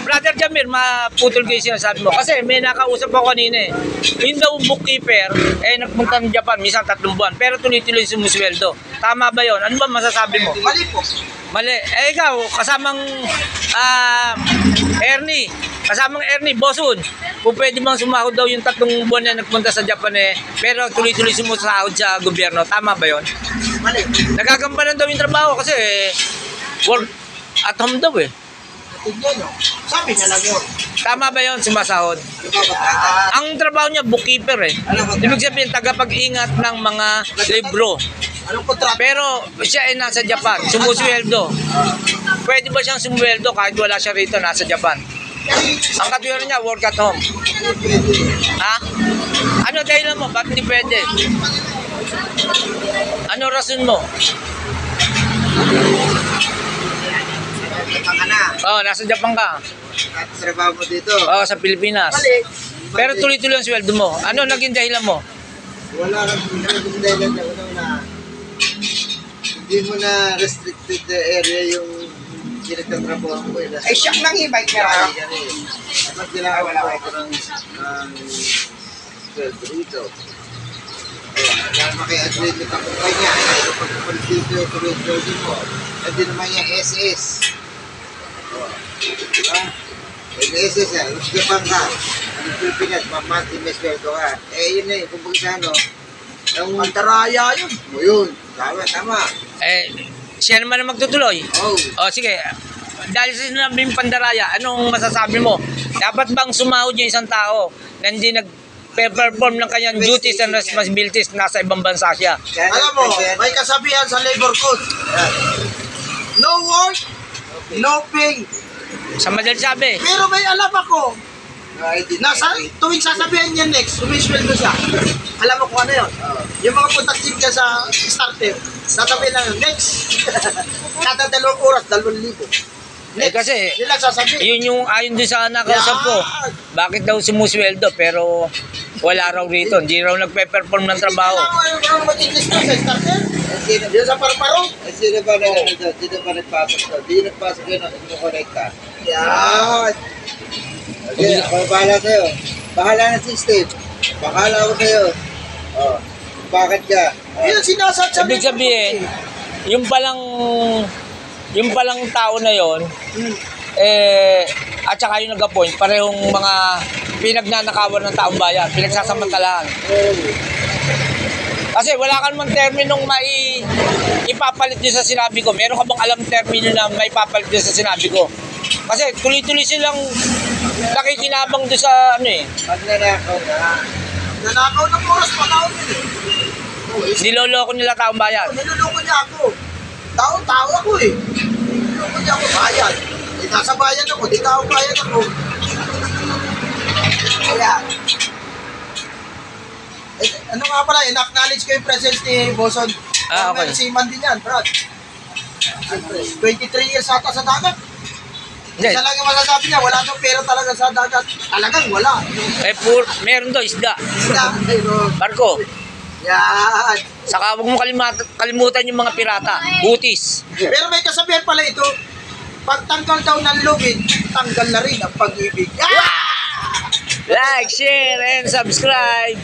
Brother Jamir, maputol kayo sinasabi mo. Kasi may nakausap ako kanina eh. Yung daw bookkeeper, nagpunta ng Japan, minsan 3 buwan. Pero tuloy-tuloy sumusweldo. Tama ba yon? Ano ba masasabi mo? Mali po. Mali. Ikaw, kasamang Ernie, Bosun, kung pwede bang sumahod daw yung 3 buwan na nagpunta sa Japan pero tuloy-tuloy sumusahod sa gobyerno. Tama ba yon? Mali. Nagagampanan daw yung trabaho kasi work at home daw eh. Tignan nyo. Sabi niya lang yun. Tama ba yun, sumasahod? Ang trabaho niya, bookkeeper eh. Ibig sabihin, tagapag-ingat ng mga libro. Anong kontrata? Pero siya ay nasa Japan, sumusweldo. Pwede ba siyang sumweldo kahit wala siya rito, nasa Japan? Ang katwiran niya, work at home. Ha? Ano dahilan mo? Ba't hindi pwede? Ano rason mo? Japan ka na. Nasa Japan ka. At trabaho mo dito. Sa Pilipinas. Mali. Pero tuloy-tuloy ang sweldo mo. Ano naging dahilan mo? Wala kang dahilan na hindi mo na restricted area yung pinagtatrabaho mo. Ay, siyak nang i-bike na. Dapat ginagawa ko ng sweldo dito. Alam maki-agree with ang kumpanya. Kapag kapalit dito yung sweldo mo, hindi naman yung SS. Diba? Yung SS yan, Japan ka. Ang Pilipinas, mamati may sweldo ka. Yun na kung bakit ano, yung mantaraya yun. Yun, tama. Siya naman ang magtutuloy. Sige. Dahil sa sinabing pandaraya, anong masasabi mo? Dapat bang sumahod yung isang tao na hindi nag-perform ng kanyang duties and responsibilities nasa ibang bansa siya? Alam mo, may kasabihan sa labor code. No work, no pay. Sa madali sabi. Pero may alam ako. Tuwing sasabihin niya next, sumisweldo siya. Alam mo kung ano yun? Yung mga puntasin ka sa starter, sasabihin lang next. Kada 2 oras, 2,000. Kasi, Nila sasabihin. yun yung ayon din sa nakausap ko. Bakit daw sumusweldo pero wala raw rito. Hindi raw nagpe-perform ng trabaho. Ano mag-English ko sa starter? Yun sa parparo? Sino ba nagpasok to? Di nagpasok yun ang ino-connect ka. Yan. Okay, ako bahala sa'yo. Bahala ng system. Bahala ako sa'yo. Bakit ka? Yun sinasabi. Ibig sabihin, yung palang tao na yon, at saka yung nag-appoint, parehong mga pinagnanakawan ng taong bayan, pinagsasamantalahan. Kasi wala ka namang terminong ipapalit din sa sinabi ko. Meron ka bang alam termino na may papalit din sa sinabi ko? Kasi tuloy-tuloy silang nakikinabang doon sa Magnanakaw na. Nanakaw ng oras, panahon yun niloloko nila taong bayan. Niloloko niya ako. Tao ako eh. Niloloko niya ako, bayan. Nasa bayan ako, di tao bayan ako. Kaya, ano nga pala, in-acknowledge ko yung presence ni Boson. Okay. Si Mandy niyan, Brad. 23 years ata sa dagat. Hindi. Isa lang yung masasabi niya, wala daw pera talaga sa dagat. Talagang wala. Meron daw isda. Ayun. Barko. Yan. Saka huwag mo kalimutan yung mga pirata. Butis. Pero may kasabihan pala ito, pag tanggal daw ng lugid, tanggal na rin ang pag-ibig. Like, share, and subscribe.